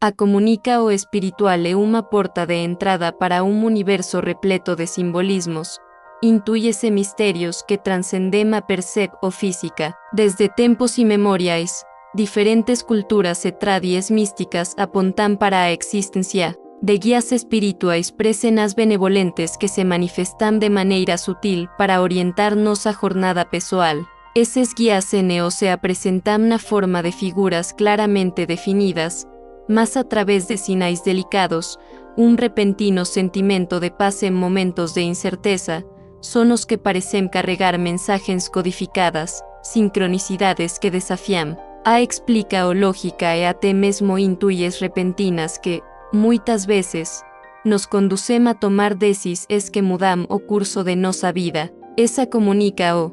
A comunica o espiritual é uma porta de entrada para un universo repleto de simbolismos. Intúyese misterios que transcendem a percep o física. Desde tempos inmemoriais, diferentes culturas e tradies místicas apontan para a existencia de guías espirituais presenas benevolentes que se manifestan de maneira sutil para orientar nosa jornada pessoal. Esses guías o se apresentam na forma de figuras claramente definidas, mas a través de sinais delicados, un repentino sentimento de paz en momentos de incerteza, son os que parecem carregar mensagens codificadas, sincronicidades que desafiam a explica o lógica e até mesmo intuyes repentinas que, muitas vezes, nos conducem a tomar decisões que mudam o curso de nossa vida. Essa comunica o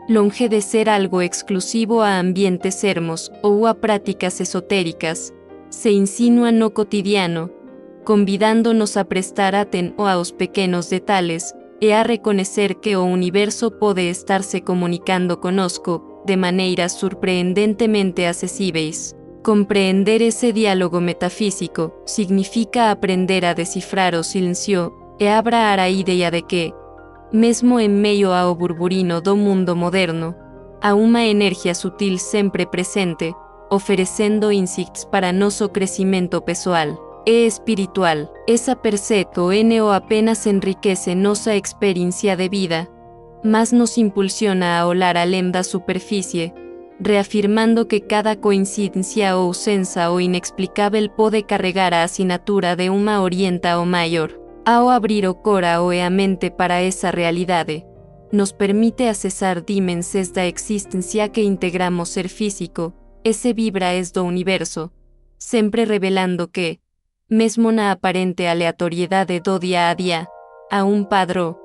longe de ser algo exclusivo a ambientes ermos ou a práticas esotéricas, se insinúa no cotidiano, convidándonos a prestar atenção aos pequenos detalhes e a reconhecer que o universo pode estar se comunicando conosco de maneiras surpreendentemente acessíveis. Compreender esse diálogo metafísico significa aprender a decifrar o silencio e abrar a ideia de que, mesmo em meio ao burburino do mundo moderno, há uma energia sutil sempre presente, oferecendo insights para nosso crescimento pessoal e espiritual. Essa percepto o apenas enriquece nossa experiência de vida, mas nos impulsiona a olhar além da superfície, reafirmando que cada coincidência ou sensa ou inexplicável pode carregar a assinatura de uma orienta ou maior. Ao abrir o cora e a mente para essa realidade, nos permite acessar dimensões da existência que integramos ser físico, esse vibra es do universo, sempre revelando que, mesmo na aparente aleatoriedade do dia a dia, há um padrão,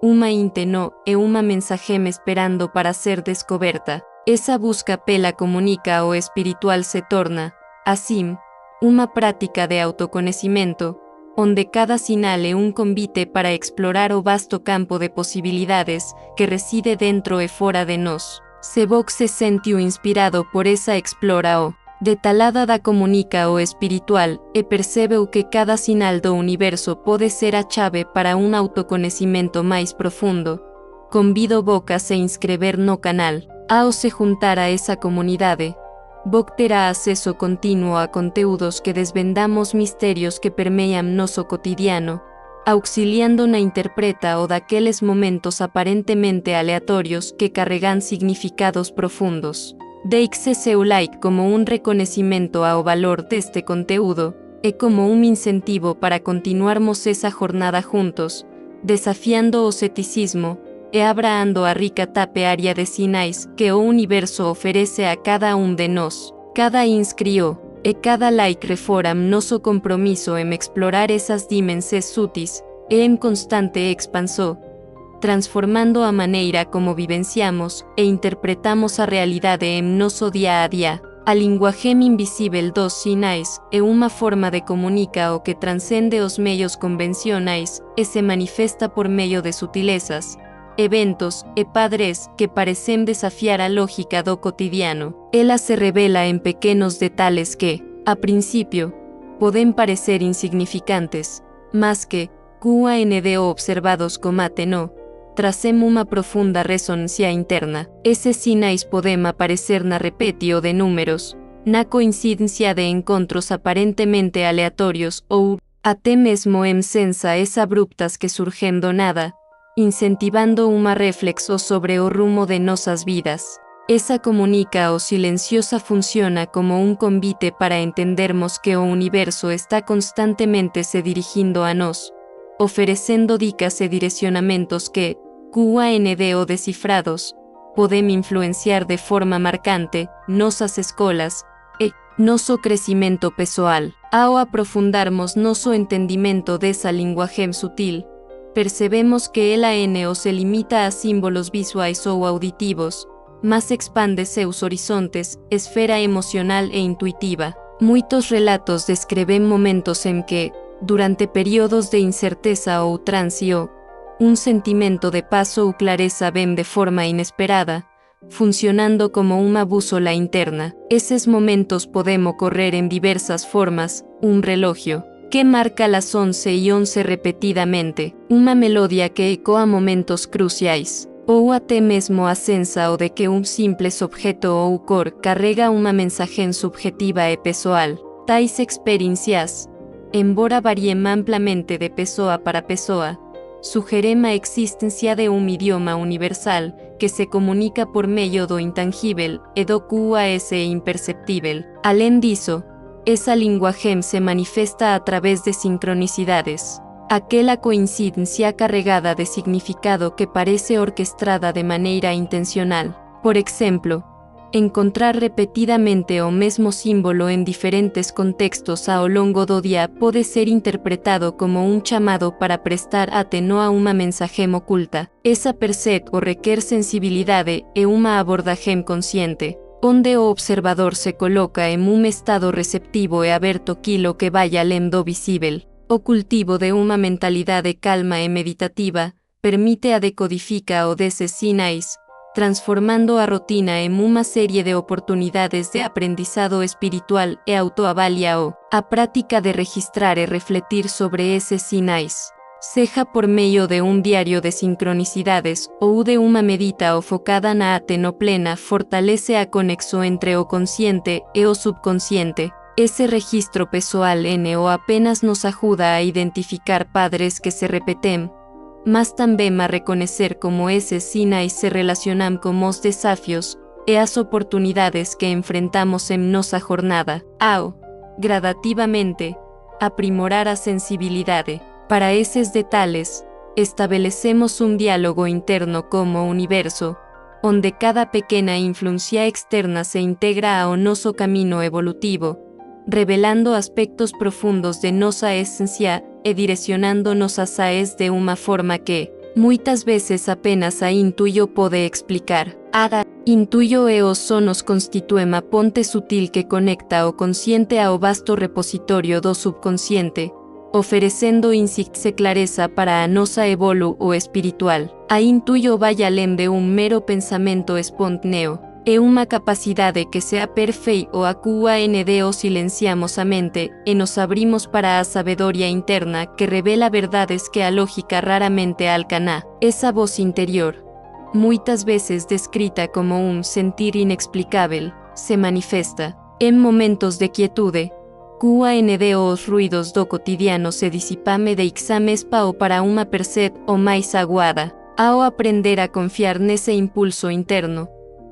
uma inteno e uma mensagem esperando para ser descoberta. Essa busca pela comunica o espiritual se torna, assim, uma prática de autoconhecimento, onde cada sinal é um convite para explorar o vasto campo de possibilidades que reside dentro e fora de nós. Se Box se sentiu inspirado por essa explora o detalhada da comunica o espiritual e percebeu que cada sinal do universo pode ser a chave para um autoconhecimento mais profundo, convido Box a se inscrever no canal. Ao se juntar a essa comunidade, Box terá acesso contínuo a conteúdos que desvendamos mistérios que permeiam nosso cotidiano, auxiliando na interpreta o daqueles momentos aparentemente aleatórios que carregam significados profundos. Deixe seu like como um reconhecimento ao valor deste conteúdo e como um incentivo para continuarmos essa jornada juntos, desafiando o ceticismo e abraando a rica tapearia de sinais que o universo oferece a cada de nós. Cada inscrito e cada like reforçam nosso compromisso em explorar essas dimensões sutis e em constante expansão, transformando a maneira como vivenciamos e interpretamos a realidade em nosso dia a dia. A linguagem invisível dos sinais é uma forma de comunicar o que transcende os meios convencionais e se manifesta por meio de sutilezas, eventos e padrões que parecem desafiar a lógica do cotidiano. Ela se revela em pequenos detalhes que, a princípio, podem parecer insignificantes, mas que, QANDO observados com atenção, trazem uma profunda ressonância interna. Esses sinais podem aparecer na repetio de números, na coincidência de encontros aparentemente aleatórios ou, até mesmo em sensações abruptas que surgem do nada, incentivando uma reflexão sobre o rumo de nossas vidas. Essa comunica o silenciosa funciona como um convite para entendermos que o universo está constantemente se dirigindo a nós, oferecendo dicas e direcionamentos que, QANDO decifrados, podem influenciar de forma marcante nossas escolas e nosso crescimento pessoal. Ao aprofundarmos nosso entendimento dessa linguagem sutil, percebemos que ela não se limita a símbolos visuais ou auditivos, mas expande seus horizontes, esfera emocional e intuitiva. Muitos relatos descrevem momentos em que, durante períodos de incerteza ou trânsito, um sentimento de paz ou clareza vem de forma inesperada, funcionando como una bússola interna. Esos momentos podemos correr en diversas formas, un reloj que marca las 11:11 repetidamente, una melodía que ecoa momentos cruciais, ou até mesmo a sensa o de que un simple objeto ou cor carrega uma mensagem subjetiva e pessoal. Tais experiencias, embora variem amplamente de pessoa para pessoa, sugerem a existência de um idioma universal que se comunica por meio do intangível e do QAS imperceptível. Além disso, essa linguagem se manifesta a través de sincronicidades, aquela coincidencia carregada de significado que parece orquestrada de maneira intencional. Por exemplo, encontrar repetidamente o mesmo símbolo en diferentes contextos ao longo do dia pode ser interpretado como un chamado para prestar atención a uma mensagem oculta. Esa percebe o requer sensibilidade e uma abordagem consciente, onde o observador se coloca en un estado receptivo e aberto quilo que vaya além do visível. O cultivo de uma mentalidade calma e meditativa permite a decodifica o desses sinais, transformando a rotina en una serie de oportunidades de aprendizado espiritual e autoavaliación. A práctica de registrar e refletir sobre esos sinais, seja por meio de un diario de sincronicidades ou de uma medita o focada na atención plena, fortalece a conexão entre o consciente e o subconsciente. Ese registro pessoal o apenas nos ajuda a identificar padres que se repeten, mas também a reconocer como esses sinais se relacionam com os desafios e as oportunidades que enfrentamos en nossa jornada, ao, gradativamente, aprimorar a sensibilidade. Para esses detalhes, estabelecemos un diálogo interno como universo, onde cada pequena influencia externa se integra ao nosso camino evolutivo, revelando aspectos profundos de nossa essência e direcionándonos a es de uma forma que, muitas vezes apenas a intuyo pode explicar. Ada, intuyo e os sonos constituem a ponte sutil que conecta o consciente ao vasto repositório do subconsciente, oferecendo insights e clareza para a nossa evolu o espiritual. A intuyo vai além de un mero pensamento espontâneo. É uma capacidade que se aperfei o AQAND o silenciamos a mente e nos abrimos para a sabedoria interna que revela verdades que a lógica raramente alcança. Essa voz interior, muitas vezes descrita como un sentir inexplicável, se manifesta en momentos de quietude. QAND os ruidos do cotidiano se disipame de examespa o para uma percep o mais aguada. Ao aprender a confiar nesse impulso interno,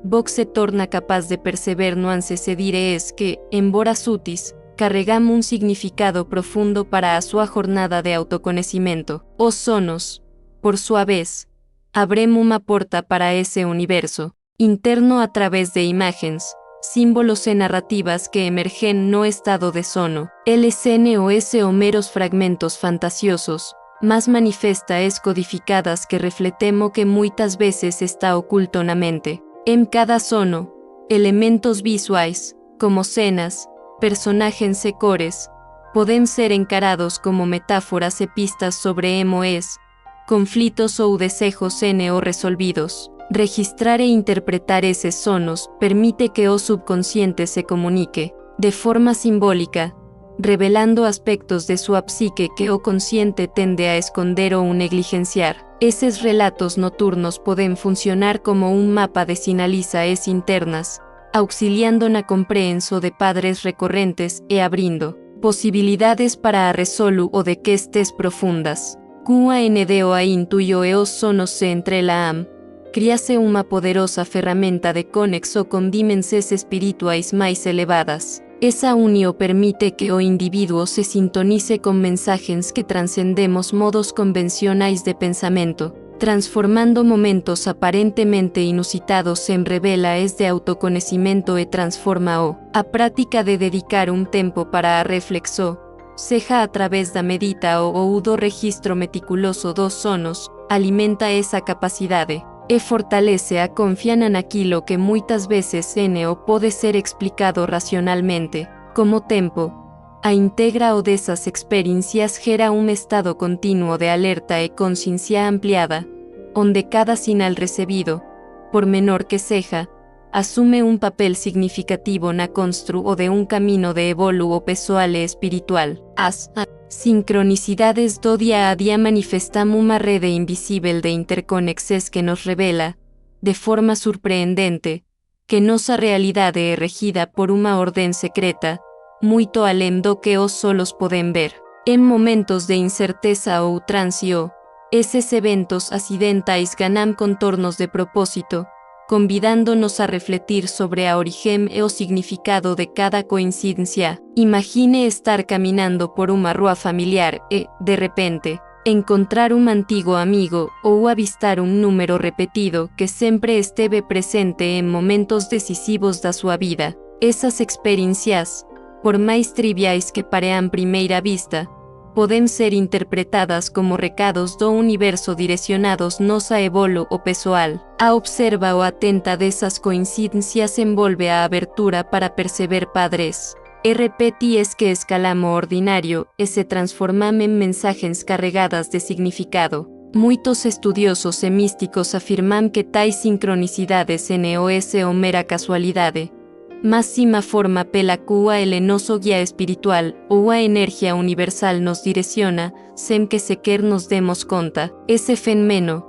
Vox se torna capaz de perceber nuances e direes que, embora sutis, carregam un significado profundo para a súa jornada de autoconhecimento. Os sonos, por sua vez, abrem uma porta para ese universo interno a través de imagens, símbolos e narrativas que emergen no estado de sono. LSNOS o meros fragmentos fantasiosos, más manifestas codificadas que refletemos que muitas veces está oculto na mente. En cada sono, elementos visuais, como cenas, personajes e cores, pueden ser encarados como metáforas e pistas sobre emoes, conflitos ou desejos o resolvidos. Registrar e interpretar esos sonos permite que o subconsciente se comunique, de forma simbólica, revelando aspectos de su psique que o consciente tende a esconder o negligenciar. Esos relatos nocturnos pueden funcionar como un mapa de sinalizaes internas, auxiliando na comprehenso de padres recurrentes e abrindo posibilidades para a resolu o de questes profundas. QAND o a intuyo e os sonos se entrelaam, críase uma poderosa ferramenta de conexo con dimensões espirituais mais elevadas. Esa unión permite que o individuo se sintonice con mensajes que trascendemos modos convencionales de pensamiento, transformando momentos aparentemente inusitados en revelaes de autoconocimiento e transforma a práctica de dedicar un tempo para a reflexo, seja a través da medita ou do registro meticuloso dos sonos, alimenta esa capacidade. E fortalece a confiança naquilo que muitas vezes o pode ser explicado racionalmente, como tempo. A integra o dessas experiencias gera un estado continuo de alerta e conciencia ampliada, onde cada sinal recibido, por menor que seja, asume un papel significativo na constru o de un camino de evoluo pessoal e espiritual. As sincronicidades do día a día manifestam uma rede invisível de interconexes que nos revela, de forma surpreendente, que nosa realidade é regida por uma ordem secreta, muito além do que os solos podem ver. En momentos de incerteza ou transio, esses eventos acidentais ganam contornos de propósito, convidándonos a refletir sobre a origem e o significado de cada coincidencia. Imagine estar caminando por uma rua familiar e, de repente, encontrar un antigo amigo ou avistar un número repetido que sempre esteve presente en momentos decisivos da sua vida. Esas experiencias, por máis triviais que parean primeira vista, poden ser interpretadas como recados do universo direcionados nosa evolo o pessoal. A observa o atenta desas coincidencias envolve a abertura para perceber padres. Repetis que escalamo ordinario e se transformam en mensagens carregadas de significado. Muitos estudiosos e místicos afirman que tais sincronicidades NOS o mera casualidade, mas cima forma pela cua el noso guía espiritual ou a energia universal nos direciona, sem que sequer nos demos conta. Ese fenómeno,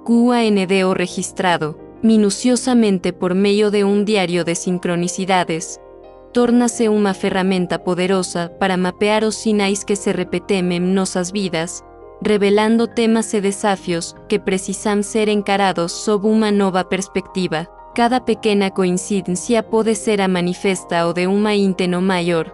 QANDO registrado, minuciosamente por meio de un diario de sincronicidades, tórnase uma ferramenta poderosa para mapear os sinais que se repetem en nosas vidas, revelando temas e desafios que precisam ser encarados sob uma nova perspectiva. Cada pequena coincidencia pode ser a manifesta o de uma inteno maior,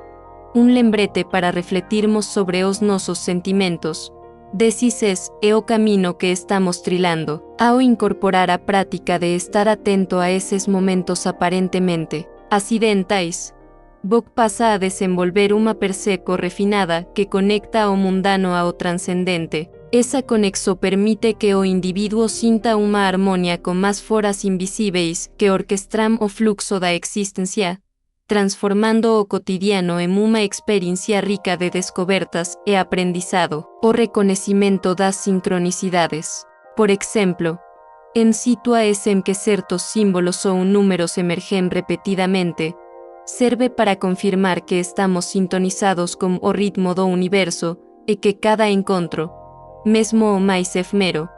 un lembrete para refletirmos sobre os nosos sentimentos. Decis é o camino que estamos trilando. Ao incorporar a prática de estar atento a esses momentos aparentemente acidentais, Bok pasa a desenvolver uma percepção refinada que conecta o mundano ao transcendente. Esa conexo permite que o individuo sinta uma harmonia com más foras invisíveis que orquestram o fluxo da existencia, transformando o cotidiano en uma experiencia rica de descobertas e aprendizado. O reconhecimento das sincronicidades. Por exemplo, en situações em que certos símbolos ou números emergen repetidamente, serve para confirmar que estamos sintonizados com o ritmo do universo e que cada encontro, mesmo o máis efímero,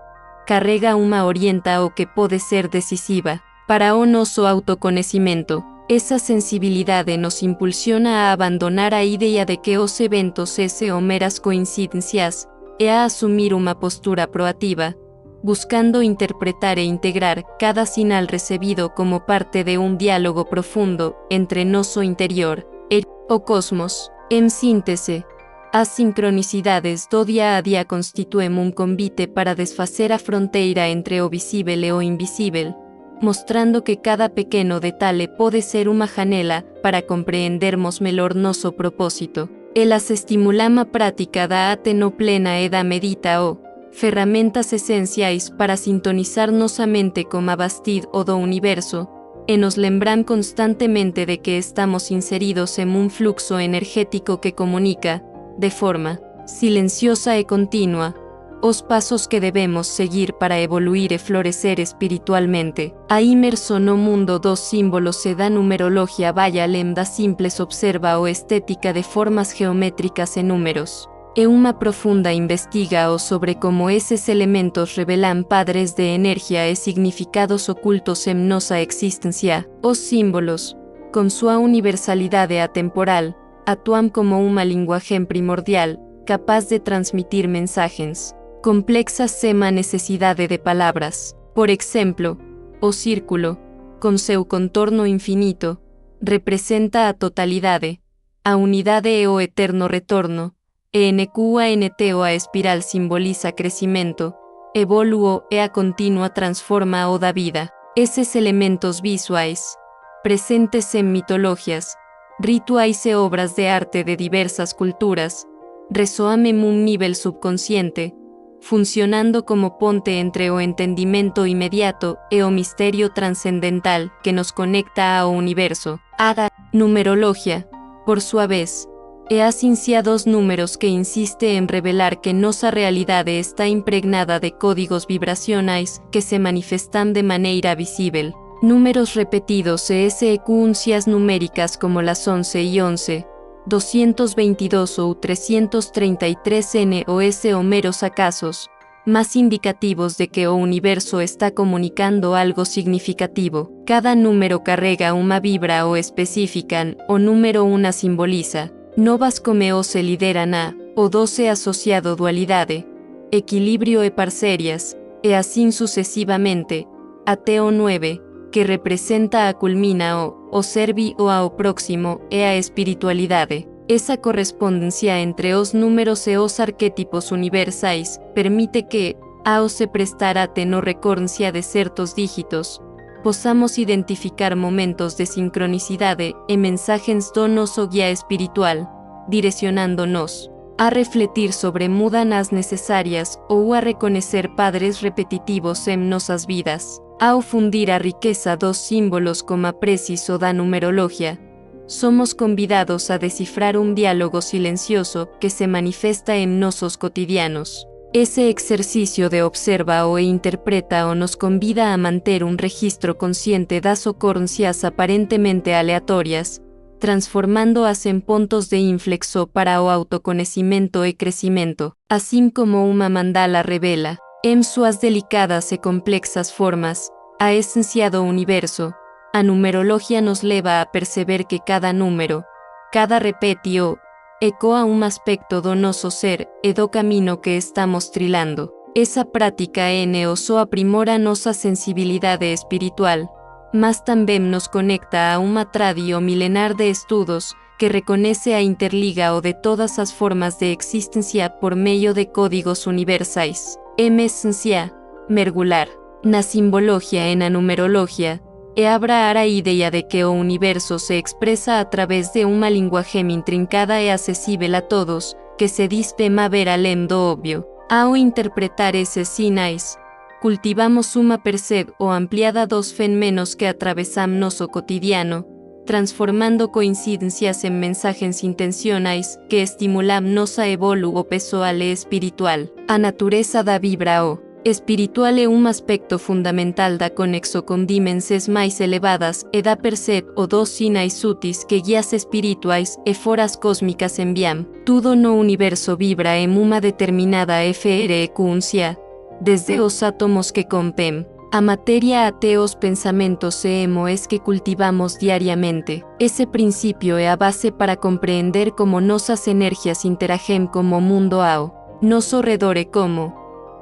carrega uma orienta o que pode ser decisiva para o noso autoconhecimento. Esa sensibilidade nos impulsiona a abandonar a ideia de que os eventos são meras coincidencias e a assumir uma postura proativa, buscando interpretar e integrar cada sinal recebido como parte de un diálogo profundo entre noso interior e o cosmos. En síntese, as sincronicidades do día a día constituem un convite para desfacer a fronteira entre o visível e o invisível, mostrando que cada pequeno detalhe pode ser unha janela para compreendermos melhor noso propósito. Elas estimulam a prática da ateno plena e da medita o ferramentas esenciais para sintonizar nosa mente com a vastid o do universo, e nos lembram constantemente de que estamos inseridos en un fluxo energético que comunica, de forma silenciosa e continua, os pasos que debemos seguir para evoluir e florecer espiritualmente. A imerso no mundo dos símbolos e da numerologia vai além da simples observa ou estética de formas geométricas e números. E uma profunda investiga sobre como esses elementos revelam padres de energia e significados ocultos en nosa existencia. Os símbolos, con sua universalidade atemporal, actúan como uma linguagem primordial, capaz de transmitir mensagens complexas sem a necessidade de palavras. Por exemplo, o círculo, con seu contorno infinito, representa a totalidade, a unidade e o eterno retorno, e NQANTO a espiral simboliza crecimento, evoluo e a continua transforma o da vida. Esses elementos visuais, presentes en mitologias, rituais e obras de arte de diversas culturas, resoam en un nivel subconsciente, funcionando como ponte entre o entendimento inmediato e o misterio transcendental que nos conecta ao universo. A numerologia, por sua vez, e a ciencia dos números que insiste en revelar que nosa realidade está impregnada de códigos vibracionais que se manifestan de maneira visible. Números repetidos e secuencias numéricas como las 11 y 11, 222 o 333 o S o meros acasos, más indicativos de que o universo está comunicando algo significativo. Cada número carrega una vibra o especifican, o número una simboliza. Novas come o se lideran a, o 12 asociado dualidade, equilibrio e parcerias, e así sucesivamente, a T o 9, que representa a culmina o servi o a o próximo, e a espiritualidade. Esa correspondencia entre os números e os arquetipos universais permite que, ao se prestar a no recurrencia de certos dígitos, possamos identificar momentos de sincronicidade e mensagens do noso guía espiritual, direcionándonos a refletir sobre mudanças necesarias ou a reconocer padres repetitivos en nosas vidas. Ao fundir a riqueza dos símbolos como a preciso da numerología, somos convidados a descifrar un diálogo silencioso que se manifiesta en nosos cotidianos. Ese ejercicio de observa o interpreta o nos convida a mantener un registro consciente das ocorrencias aparentemente aleatorias, transformando-as en puntos de inflexo para o autoconocimiento e crecimiento, así como una mandala revela, en suas delicadas e complexas formas, a esencia do universo. A numerología nos leva a perceber que cada número, cada repetio, ecoa un aspecto do noso ser e do camino que estamos trilando. Esa práctica só aprimora nosa sensibilidade espiritual, mas tamén nos conecta a unha tradio milenar de estudos que reconoce a interliga o de todas as formas de existencia por medio de códigos universais. Esencia, mergular, na simbologia e na numerologia, e abra a idea de que o universo se expresa a través de una linguaje intrincada e accesible a todos, que se dispema ver além do obvio. Ao interpretar eses sinais, cultivamos uma perceb o ampliada dos fenómenos que atravessam nosso cotidiano, transformando coincidencias en mensajes intencionais que estimulam nosa evoluo pessoal e espiritual. A natureza da vibra o espiritual é un aspecto fundamental da conexo con dimensões mais elevadas e da perceb o dos sinais sutis que guías espirituais e foras cósmicas enviam. Tudo no universo vibra en uma determinada frecuencia, desde os átomos que compõem a materia até os pensamentos e emoções que cultivamos diariamente. Esse princípio é a base para compreender como nossas energias interagem como mundo ao nosso redor e como,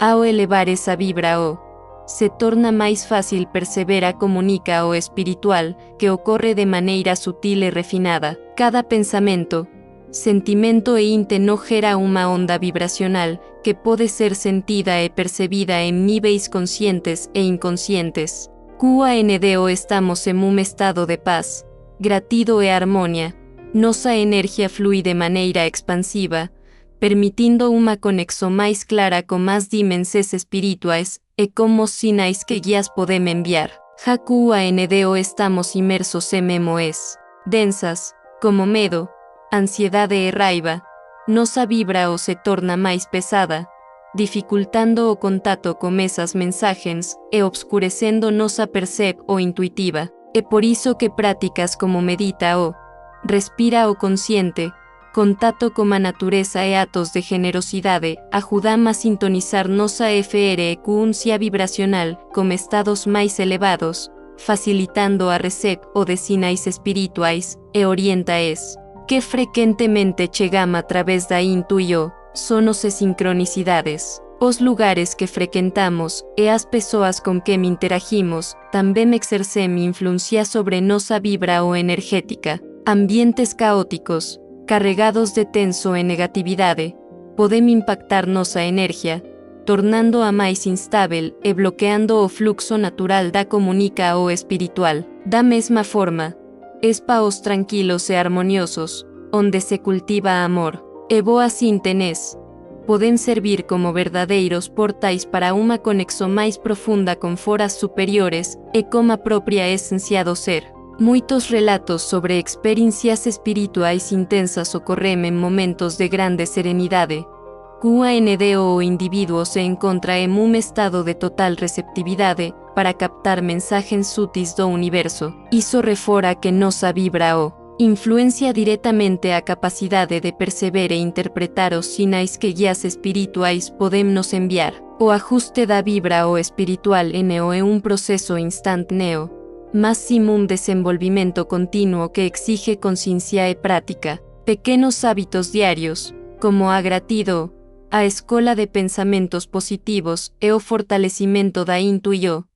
ao elevar esa vibra se torna mais fácil perceber a comunica o espiritual que ocorre de maneira sutil e refinada. Cada pensamento, sentimento e inte no gera uma onda vibracional que pode ser sentida e percebida en níveis conscientes e inconscientes. QANDO estamos en un estado de paz, gratido e armonía. Nosa energia flui de maneira expansiva, permitindo uma conexão mais clara com as dimensões espirituais e como sinais que guias podem enviar. QANDO estamos imersos em emoções densas, como medo, ansiedade e raiva. Nossa vibra se torna mais pesada, dificultando o contato com essas mensagens e obscurecendo nossa perceb o intuitiva. É por isso que práticas como medita o respira o consciente, contato com a natureza e atos de generosidade ajudam a sintonizar nossa frecuencia vibracional com estados mais elevados, facilitando a reset o de sinais espirituais e orientaes que frecuentemente chegam a través da intuio, sonos e sincronicidades. Os lugares que frequentamos e as pessoas com quem interagimos também exercem influência sobre nossa vibra o energética. Ambientes caóticos, carregados de tenso e negatividade, podem impactar nossa energia, tornando-a mais instável e bloqueando o fluxo natural da comunica o espiritual. Da mesma forma, espaços tranquilos e harmoniosos, onde se cultiva amor e boa sintonía, podem servir como verdadeiros portais para uma conexão mais profunda com foras superiores e com a própria essência do ser. Muitos relatos sobre experiencias espirituais intensas ocorrem en momentos de grande serenidade. Quando o indivíduo se encontra en un estado de total receptividade para captar mensagens sutis do universo. Isso refora que nossa vibra o influencia diretamente a capacidade de perceber e interpretar os sinais que guías espirituais podem nos enviar. O ajuste da vibra o espiritual neo é un proceso instantâneo, mas sim un desenvolvimento continuo que exige consciencia e prática. Pequenos hábitos diarios, como a gratido, a escola de pensamentos positivos e o fortalecimento da intuyo,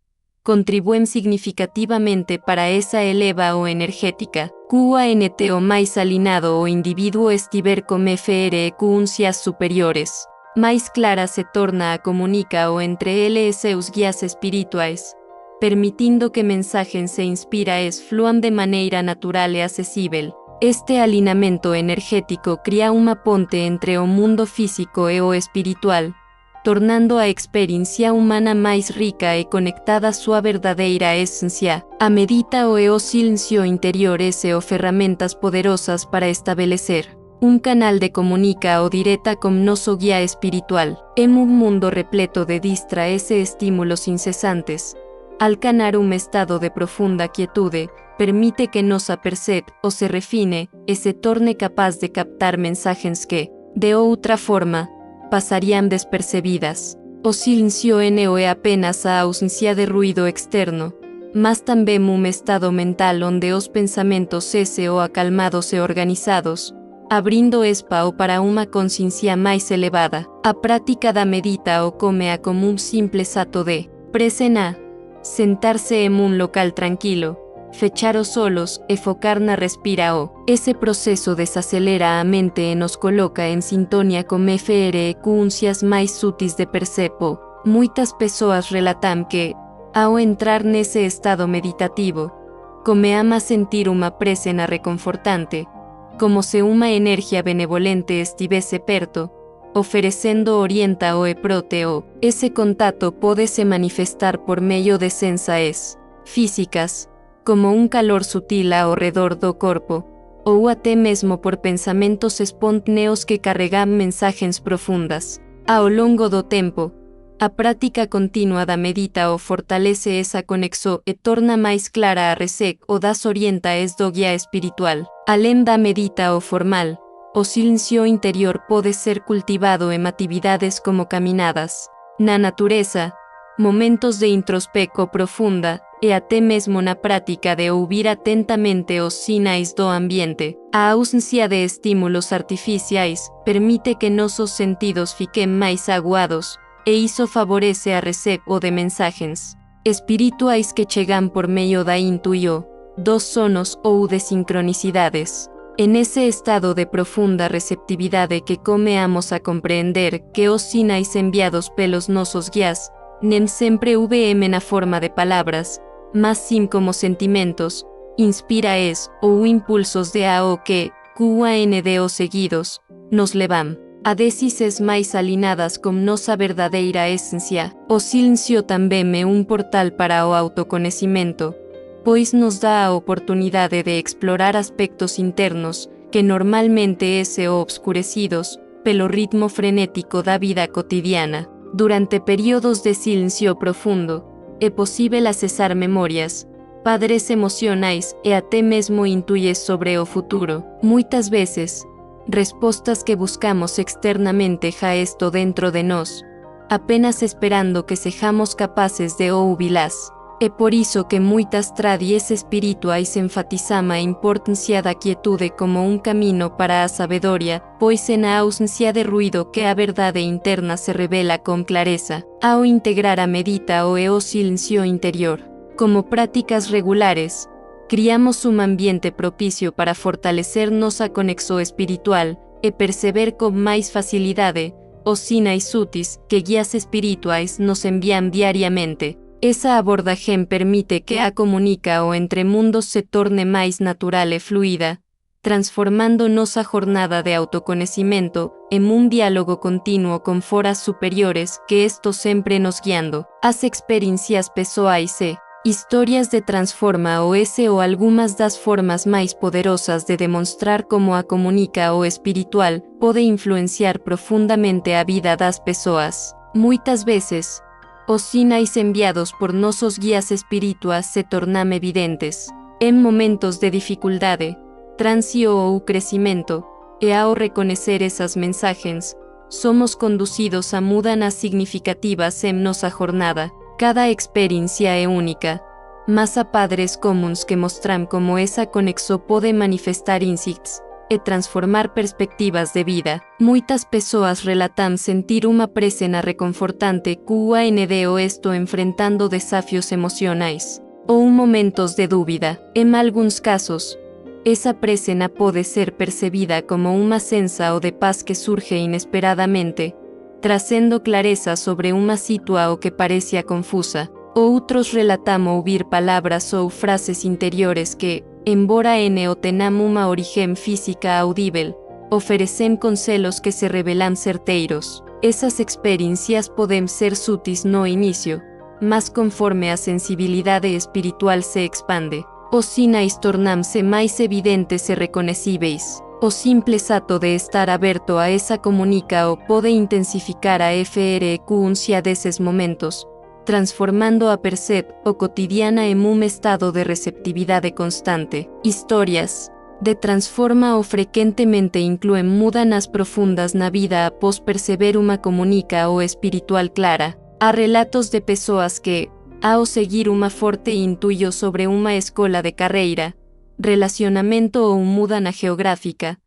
contribuem significativamente para essa eleva o energética. Quanto o mais alinado o indivíduo estiver com frequências superiores, mais clara se torna a comunica o entre ele e seus guias espirituais, permitindo que mensagens se inspiraes fluam de maneira natural e acessível. Este alinamento energético cria uma ponte entre o mundo físico e o espiritual, tornando a experiencia humana mais rica e conectada à sua verdadeira essência. A medita o silencio interior o ferramentas poderosas para estabelecer un canal de comunica o direta com nosso guia espiritual. En un mundo repleto de distraes e estímulos incesantes, alcançar un estado de profunda quietude permite que nossa percep o se refine e se torne capaz de captar mensagens que, de outra forma, passarían despercebidas. O silencio no é apenas a ausencia de ruído externo, mas também un estado mental onde os pensamentos o acalmados e organizados, abrindo espaço para uma consciência mais elevada. A prática da medita o come como un simples ato de presena, sentar-se en un local tranquilo, fechar os olhos e focar na respira o. Esse processo desacelera a mente e nos coloca en sintonia com frequências mais sutis de percepo. Muitas pessoas relatam que, ao entrar nesse estado meditativo, começam a sentir uma presena reconfortante, como se uma energia benevolente estivesse perto, oferecendo orienta o e proteo. Esse contato pode se manifestar por meio de sensações físicas, como un calor sutil ao redor do corpo, ou até mesmo por pensamentos espontâneos que carregam mensagens profundas. Ao longo do tempo, a prática continua da medita o fortalece essa conexão e torna mais clara a resec o das orientaes do guia espiritual. Além da medita o formal, o silencio interior pode ser cultivado en atividades como caminadas na natureza, momentos de introspecto profunda, e até mesmo na prática de ouvir atentamente os sinais do ambiente. A ausência de estímulos artificiais permite que nossos sentidos fiquem mais aguados, e isso favorece a recepção de mensagens espirituais que chegam por meio da intuyo, dos sonos ou de sincronicidades. En ese estado de profunda receptividade que comeamos a compreender que os sinais enviados pelos nossos guias nem sempre vêm na forma de palavras, mas sim como sentimentos, inspiraes ou impulsos de ao que, quando seguidos, nos levam a decisões mais alinhadas com nossa verdadeira essência. O silencio também é um portal para o autoconhecimento, pois nos dá a oportunidade de explorar aspectos internos que normalmente são obscurecidos pelo ritmo frenético da vida cotidiana. Durante períodos de silencio profundo, é possível acessar memórias, padres emocionais e até mesmo intuir sobre o futuro. Muitas vezes, respostas que buscamos externamente já estão dentro de nós, apenas esperando que sejamos capazes de ouvi-las. É por isso que muitas tradições espirituais enfatizam a importância da quietude como um caminho para a sabedoria, pois é na ausência de ruído que a verdade interna se revela com clareza. Ao integrar a medita o silencio interior como práticas regulares, criamos um ambiente propício para fortalecer nossa conexão espiritual e perceber com mais facilidade os sinais sutis que guias espirituais nos enviam diariamente. Essa abordagem permite que a comunica o entre mundos se torne mais natural e fluida, transformando nossa jornada de autoconhecimento en un diálogo continuo con foras superiores que estos sempre nos guiando. As experiencias pessoais e Historias de transforma o ese ou algumas das formas mais poderosas de demonstrar como a comunica o espiritual pode influenciar profundamente a vida das pessoas. Muitas vezes, os sinais enviados por nossos guias espirituais se tornam evidentes em momentos de dificuldade, transio ou crescimento, e ao reconhecer essas mensagens, somos conducidos a mudanças significativas em nossa jornada. Cada experiência é única, mas há padres comuns que mostram como essa conexão pode manifestar insights e transformar perspectivas de vida. Muitas pessoas relatam sentir uma presença reconfortante quando estou enfrentando desafios emocionais ou momentos de dúvida. Em alguns casos, essa presença pode ser percebida como uma sensação de paz que surge inesperadamente, trazendo clareza sobre uma situação que parecia confusa. Outros relatam ouvir palavras ou frases interiores que, embora não tenham uma origem física audível, oferecem conselhos que se revelam certeiros. Essas experiências podem ser sutis no início, mas conforme a sensibilidade espiritual se expande, os sinais tornam-se mais evidentes e reconhecíveis. O simples ato de estar aberto a essa comunica pode intensificar a frequência desses momentos, transformando a percepção cotidiana em um estado de receptividade constante. Histórias de transforma frequentemente incluem mudanças profundas na vida após perceber uma comunica espiritual clara. Há relatos de pessoas que, ao seguir uma forte intuição sobre uma escola de carreira, relacionamento ou mudança geográfica,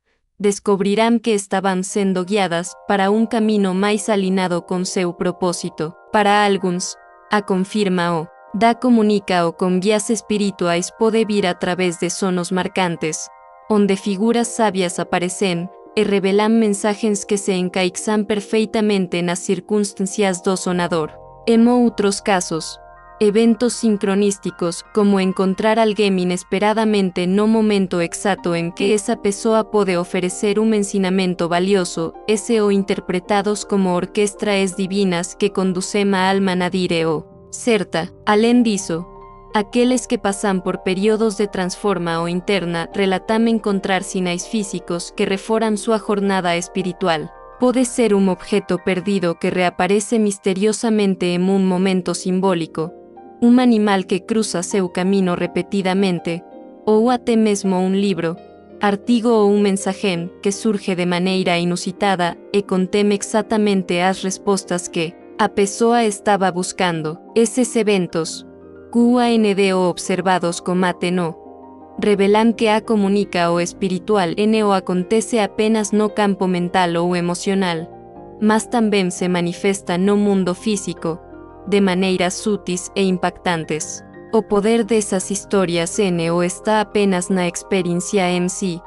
descobrirão que estavam sendo guiadas para um caminho mais alinhado com seu propósito. Para alguns, a confirma da comunica com guias espirituais pode vir a través de sonos marcantes, onde figuras sábias aparecem e revelam mensagens que se encaixam perfeitamente nas circunstâncias do sonador. Em outros casos, eventos sincronísticos, como encontrar alguém inesperadamente no momento exato em que essa pessoa pode oferecer um ensinamento valioso, ou interpretados como orquestras divinas que conduzem a alma na direção certa. Além disso, aqueles que passam por períodos de transforma interna relatam encontrar sinais físicos que reforçam sua jornada espiritual. Pode ser um objeto perdido que reaparece misteriosamente em um momento simbólico, um animal que cruza seu caminho repetidamente, ou até mesmo um livro, artigo ou um mensagem que surge de maneira inusitada e contém exatamente as respostas que a pessoa estava buscando. Esses eventos, QAND observados como ATNO, revelam que a comunica espiritual no acontece apenas no campo mental ou emocional, mas também se manifesta no mundo físico, de maneiras sutis e impactantes. O poder dessas histórias não está apenas na experiência em si,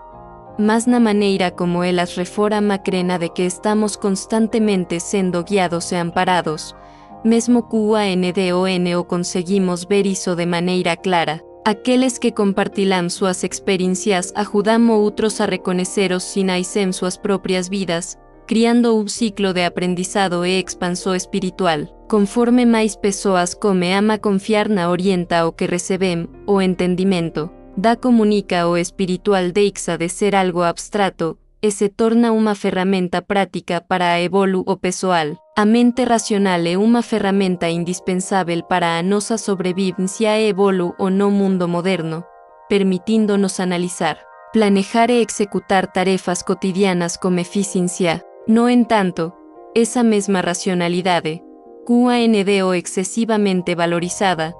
mas na maneira como elas reforçam a crença de que estamos constantemente sendo guiados e amparados, mesmo quando não conseguimos ver isso de maneira clara. Aqueles que compartilham suas experiências ajudam outros a reconhecer os sinais em suas próprias vidas, criando um ciclo de aprendizado e expansão espiritual. Conforme mais pessoas comem a confiar na orienta o que recebem, o entendimento da comunica espiritual deixa de ser algo abstrato e se torna uma ferramenta prática para a evolução pessoal. A mente racional é uma ferramenta indispensável para a nossa sobrevivência e evolução no mundo moderno, permitindo-nos analisar, planejar e executar tarefas cotidianas com eficiência. No entanto, essa mesma racionalidade, QAND excessivamente valorizada,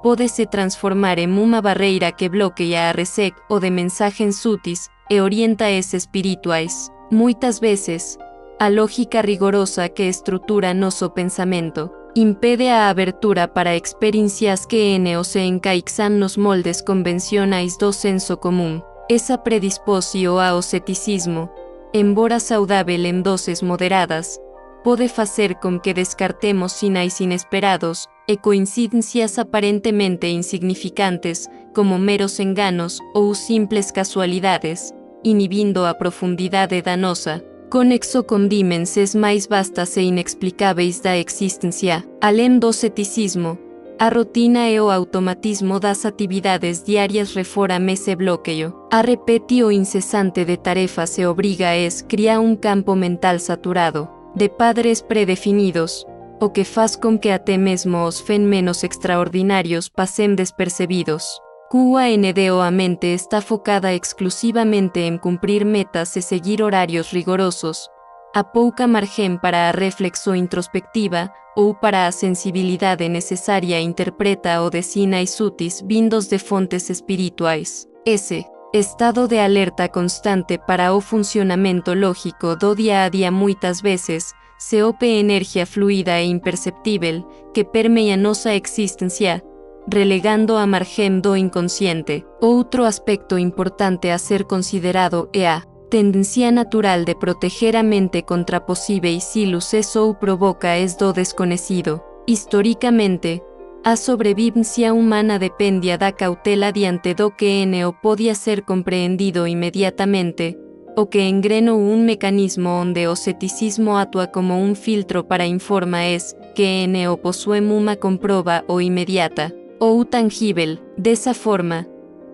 pode se transformar em uma barreira que bloqueia a recepção de mensagens sutis e orienta as espirituais. Muitas vezes, a lógica rigorosa que estrutura nosso pensamento impede a abertura para experiencias que não se encaixam nos moldes convencionais do senso comum. Essa predisposição ao ceticismo, embora saudável em doses moderadas, pode fazer com que descartemos sinais inesperados e coincidências aparentemente insignificantes como meros enganos ou simples casualidades, inibindo a profundidade da nossa conexão com dimensões mais vastas e inexplicáveis da existência. Além do ceticismo, A rotina e o automatismo das atividades diarias reforam ese bloqueio. A repetio incesante de tarefas e obriga es cria un campo mental saturado, de padres predefinidos, o que faz com que até mesmo os fenômenos extraordinarios passem despercebidos. QANDO a mente está focada exclusivamente en cumprir metas e seguir horarios rigorosos, a pouca margem para a reflexo introspectiva ou para a sensibilidade necesaria interpreta o de sinais sutis vindos de fontes espirituais. Ese estado de alerta constante para o funcionamento lógico do día a día muitas veces se ope energia fluida e imperceptível que permeia nossa existência, relegando a margem do inconsciente. Outro aspecto importante a ser considerado é a tendencia natural de proteger a mente contra possíveis ilus ou provoca es do desconhecido. Historicamente, a sobrevivência humana dependia da cautela diante do que no podia ser compreendido imediatamente, o que engreno un mecanismo onde o ceticismo atua como un filtro para informa es que no possui uma comproba o inmediata, ou tangível. Dessa forma,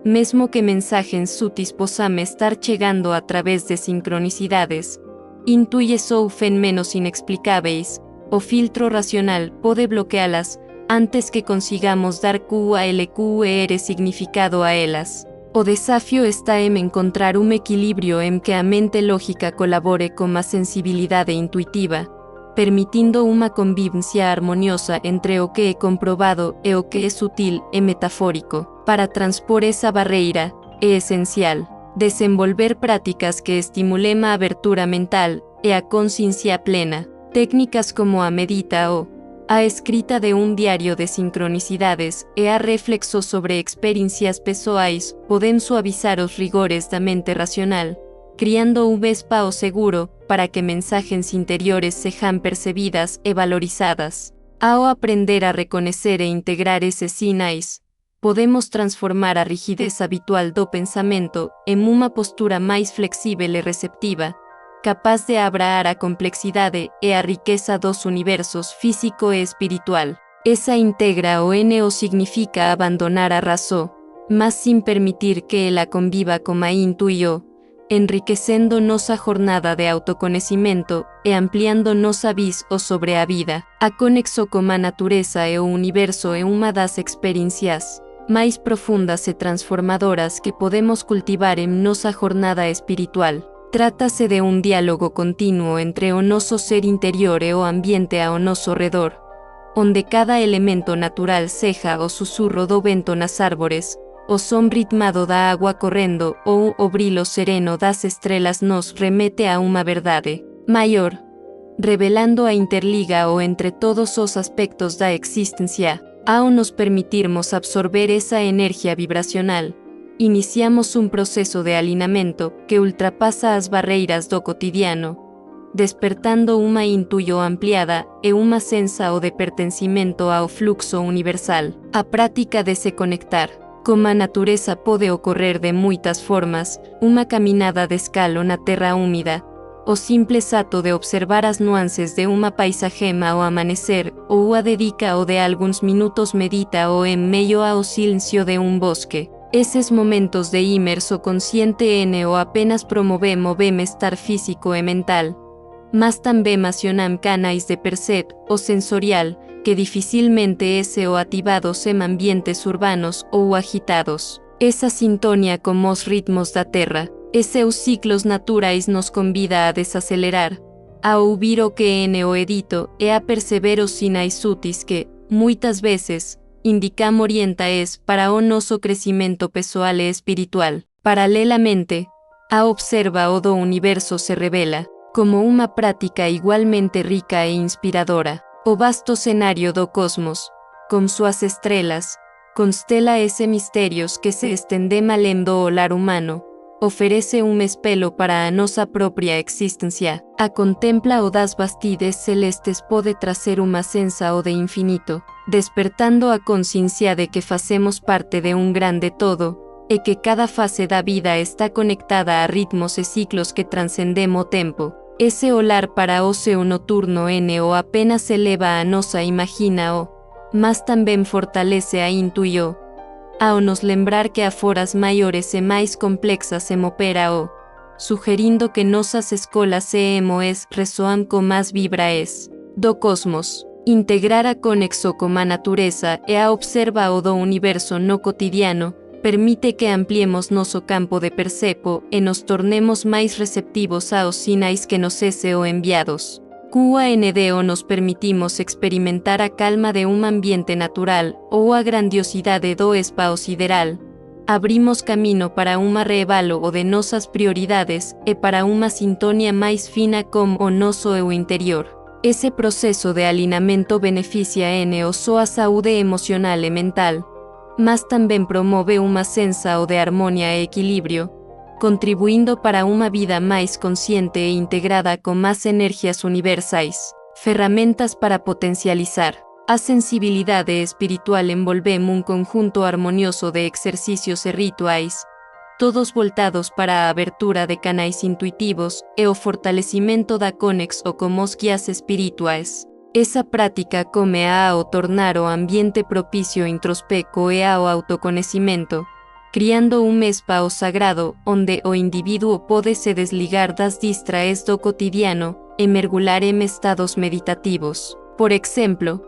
mesmo que mensagens sutis possam estar chegando a través de sincronicidades, intuies ou fenômenos inexplicáveis, o filtro racional pode bloqueá-las antes que consigamos dar QALQER significado a elas. O desafio está en encontrar un equilibrio en que a mente lógica colabore con a sensibilidade intuitiva, permitindo uma convivência harmoniosa entre o que é comprobado e o que é sutil e metafórico. Para transpor esa barreira, é esencial desenvolver práticas que estimulem a abertura mental e a consciência plena. Técnicas como a medita ou a escrita de un diario de sincronicidades e a reflexo sobre experiencias pessoais podem suavizar os rigores da mente racional, criando un espaço seguro para que mensagens interiores sejam percebidas e valorizadas. Ao aprender a reconocer e integrar esses sinais, podemos transformar a rigidez habitual do pensamento en uma postura mais flexível e receptiva, capaz de abraar a complexidade e a riqueza dos universos físico e espiritual. Esa integra o NO significa abandonar a razón, mas sin permitir que ela conviva como a intuió, enriquecendo nosa jornada de autoconhecimento e ampliando nosa visão sobre a vida. A conexo com a natureza e o universo é uma das experiencias mais profundas e transformadoras que podemos cultivar en nosa jornada espiritual. Trátase de un diálogo continuo entre o noso ser interior e o ambiente ao noso redor, onde cada elemento natural seja o susurro do vento nas árbores, o som ritmado da água correndo ou o brilho sereno das estrelas nos remete a uma verdade maior, revelando a interliga o entre todos os aspectos da existência. Ao nos permitirmos absorber esa energia vibracional, iniciamos un proceso de alinamento que ultrapasa as barreiras do cotidiano, despertando uma intuição ampliada e uma sensação de pertencimento ao fluxo universal. A prática de se conectar com a natureza pode ocorrer de muitas formas: uma caminhada descalço na terra úmida, o simples ato de observar as nuances de uma paisagem ao amanhecer, ou a dedica o de alguns minutos medita o en meio ao silêncio de um bosque. Esses momentos de imerso consciente no apenas promovem o bem-estar físico e mental, mas também acionam canais de percep o sensorial que dificilmente o ativados em ambientes urbanos ou agitados. Essa sintonia com os ritmos da terra e seus ciclos naturais nos convida a desacelerar, a ouvir o que no edito e a perceber os sinais sutis que, muitas vezes, indicam orientaes para o nosso crescimento pessoal e espiritual. Paralelamente, a observa o do universo se revela como uma prática igualmente rica e inspiradora. O vasto cenário do cosmos, com suas estrelas, constela esse mistérios que se estendem além do olhar humano, oferece un espelho para a nossa própria existência. A contempla o das bastides celestes pode trazer uma sensação de infinito, despertando a consciência de que fazemos parte de un grande todo, e que cada fase da vida está conectada a ritmos e ciclos que transcendem o tempo. Ese olhar para o céu noturno o apenas eleva a nossa imagina o mas também fortalece a intuyo, ao nos lembrar que a foras maiores e mais complexas opera o, sugerindo que nossas escolas seemos resoam com más vibraes do cosmos. Integrar a conexo com a natureza e a observa o do universo no cotidiano permite que ampliemos nosso campo de percepo e nos tornemos mais receptivos aos sinais que nos são enviados. QANDO nos permitimos experimentar a calma de um ambiente natural ou a grandiosidade do espaço sideral. Abrimos camino para uma reavalo de nossas prioridades e para uma sintonia mais fina com o nosso eu interior. Ese proceso de alinamento beneficia não só a saúde emocional e mental, mas também promove uma sensação de harmonia e equilíbrio, contribuindo para uma vida mais consciente e integrada com mais energias universais. Ferramentas para potencializar a sensibilidade espiritual envolvem conjunto harmonioso de exercícios e rituais, todos voltados para a abertura de canais intuitivos e o fortalecimento da conexão com os guias espirituais. Essa prática come ao tornar o ambiente propício introspecto e ao autoconhecimento, criando espaço sagrado onde o indivíduo pode se desligar das distrações do cotidiano e mergulhar em estados meditativos. Por exemplo,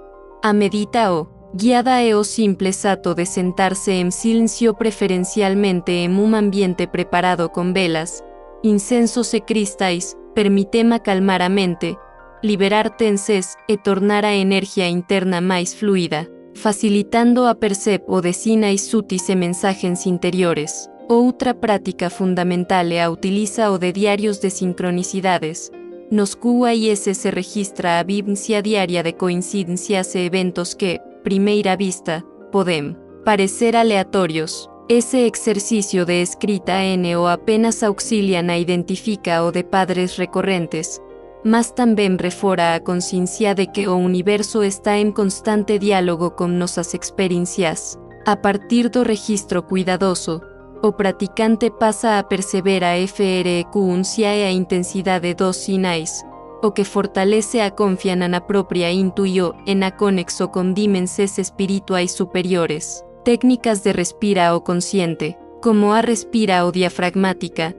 a meditação guiada é o simples ato de sentar-se em silêncio, preferencialmente em um ambiente preparado com velas, incensos e cristais, permite-me acalmar a mente, liberar tensões e tornar a energia interna mais fluida, facilitando a percepção de sinais sutis e mensagens interiores. Outra prática fundamental é a utilização de diários de sincronicidades, nos quais se registra a vivência diária de coincidências e eventos que, primeira vista, podem parecer aleatórios. Esse exercício de escrita NO apenas auxilia na identificação de padrões recorrentes, mas também reforça a consciência de que o universo está em constante diálogo com nossas experiências. A partir do registro cuidadoso, o praticante passa a perceber a frequência e a intensidade dos sinais, o que fortalece a confiança na própria intuição e na conexão com dimensões espirituais superiores. Técnicas de respiração consciente, como a respiração diafragmática,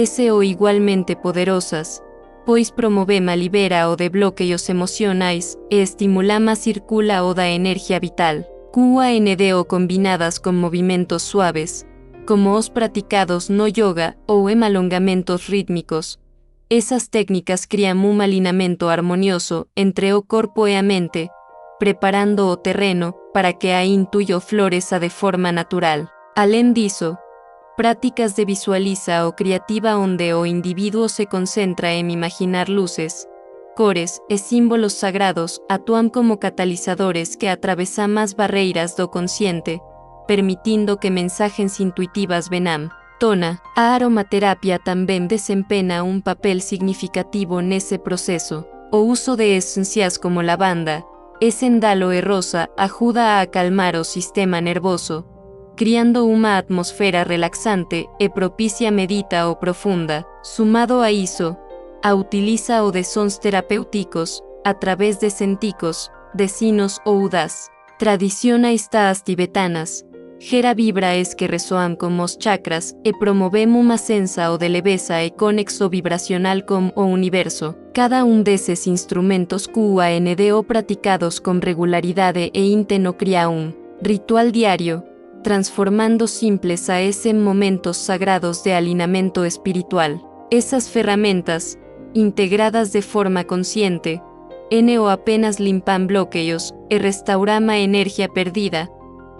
são igualmente poderosas, pois promovem a liberação de bloqueios emocionais e estimulam a circulação da energia vital. QANDO combinadas com movimentos suaves, como os praticados no yoga ou em alongamentos rítmicos. Essas técnicas criam um alinhamento harmonioso entre o corpo e a mente, preparando o terreno para que a intuição floresça de forma natural. Além disso, práticas de visualização criativa onde o indivíduo se concentra em imaginar luzes, cores e símbolos sagrados atuam como catalisadores que atravessam as barreiras do consciente, permitindo que mensagens intuitivas venham. Tona, a aromaterapia também desempenha um papel significativo nesse processo. O uso de essências como lavanda, sandalo e rosa ajuda a acalmar o sistema nervoso, criando uma atmosfera relaxante e propicia meditação profunda. Sumado a isso, a utilização de sons terapêuticos, a través de centicos, de sinos ou das tradicionais taas tibetanas, gera vibras que ressoam com os chakras e promovem uma sensação de leveza e conexão vibracional com o universo. Cada desses instrumentos QANDO praticados com regularidade e intento cria ritual diário, transformando simples em momentos sagrados de alinhamento espiritual. Essas ferramentas, integradas de forma consciente, NO apenas limpam bloqueios e restauram a energia perdida,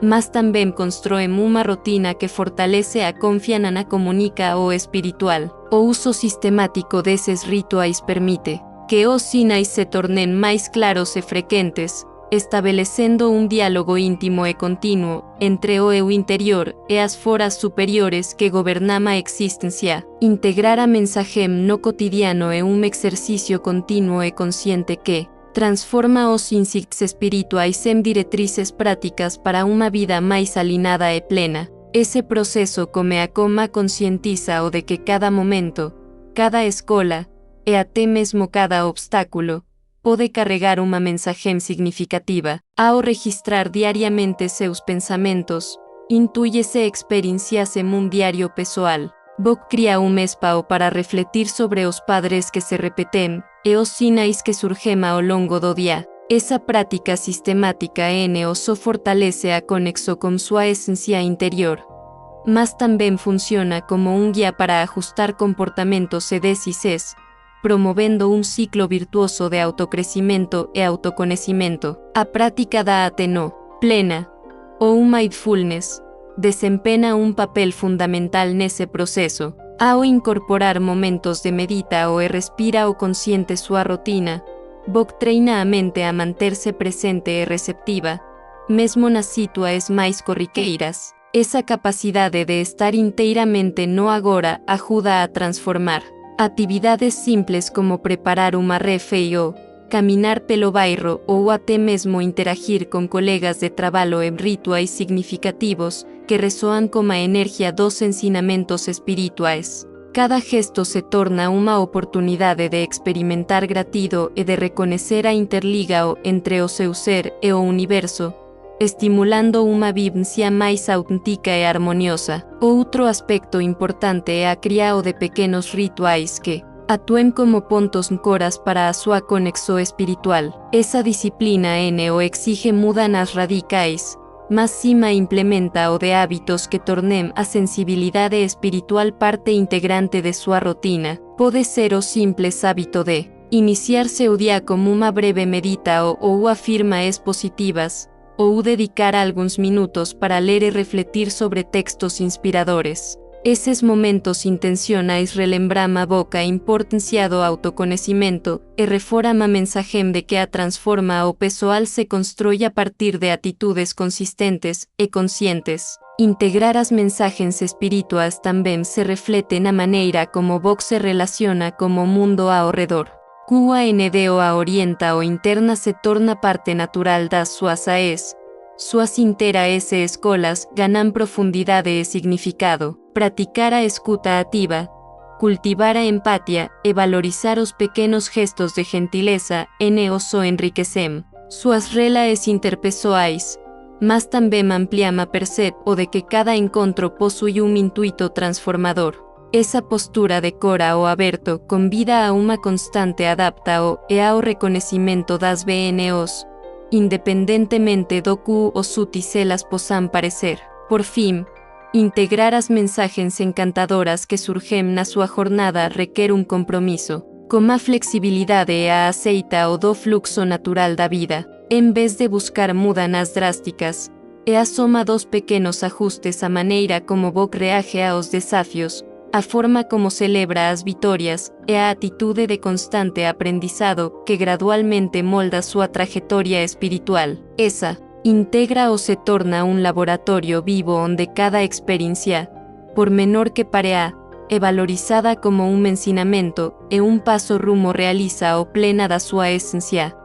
mas também constroem uma rotina que fortalece a confiança na comunicação espiritual. O uso sistemático desses rituais permite que os sinais se tornem mais claros e frequentes, estabelecendo diálogo íntimo e contínuo entre o eu interior e as foras superiores que governam a existência. Integrar a mensagem no cotidiano é exercício contínuo e consciente que transforma os insights espirituais em diretrizes práticas para uma vida mais alinhada e plena. Esse processo come a coma conscientiza o de que cada momento, cada escola, e até mesmo cada obstáculo, pode carregar uma mensagem significativa. Ao registrar diariamente seus pensamentos, intúyese experienciase un diario pessoal. Bok cria un espaço para refletir sobre os padres que se repeten e os sinais que surgem ao longo do dia. Essa prática sistemática só fortalece a conexão com sua essência interior, mas também funciona como um guia para ajustar comportamentos e decisões, promovendo um ciclo virtuoso de autocrescimento e autoconhecimento. A prática da atenção plena, ou mindfulness, desempenha um papel fundamental nesse processo. Ao incorporar momentos de medita e respira o consciente sua rotina, Bok treina a mente a manter-se presente e receptiva, mesmo nas situações mais corriqueiras. Essa capacidade de estar inteiramente no agora ajuda a transformar atividades simples como preparar uma refeição, caminar pelo bairro ou até mesmo interagir com colegas de trabalho em rituais significativos que ressoam com a energia dos ensinamentos espirituais. Cada gesto se torna uma oportunidade de experimentar gratidão e de reconhecer a interligação entre o seu ser e o universo, estimulando uma vivência mais autêntica e harmoniosa. Outro aspecto importante é a criação de pequenos rituais que atuem como pontos ancoras para a sua conexão espiritual. Essa disciplina o exige mudanças radicais, mas cima implementa o de hábitos que tornem a sensibilidade espiritual parte integrante de sua rotina. Pode ser o simples hábito de iniciar seu dia com uma breve medita ou afirmações positivas, ou dedicar alguns minutos para ler e refletir sobre textos inspiradores. Esses momentos intencionais relembram a Bok a importância do autoconhecimento e reforçam a mensagem de que a transforma o pessoal se constrói a partir de atitudes consistentes e conscientes. Integrar as mensagens espirituais também se reflete na maneira como Bok se relaciona com o mundo ao redor. Cua NDO a orienta o interna se torna parte natural das suas AES. Suas interaes e escolas ganam profundidade e significado. Praticar a escuta ativa, cultivar a empatia e valorizar os pequenos gestos de gentileza só enriquecem suas relações interpessoais, mas também ampliam a percepção de que cada encontro possui um intuito transformador. Essa postura de cora o aberto convida a uma constante adaptação e ao reconhecimento das BNOs, independentemente do que os sutis elas possam parecer. Por fim, integrar as mensagens encantadoras que surgem na sua jornada requer um compromisso. Com a flexibilidade e a aceitação do fluxo natural da vida, em vez de buscar mudanças drásticas, é a soma dos pequenos ajustes a maneira como Bok reage aos desafios, a forma como celebra as vitórias e a atitude de constante aprendizado que gradualmente molda sua trajetória espiritual. Essa integra o se torna um laboratório vivo onde cada experiência, por menor que pareça, é valorizada como um ensinamento e um passo rumo realiza o plena da sua essência.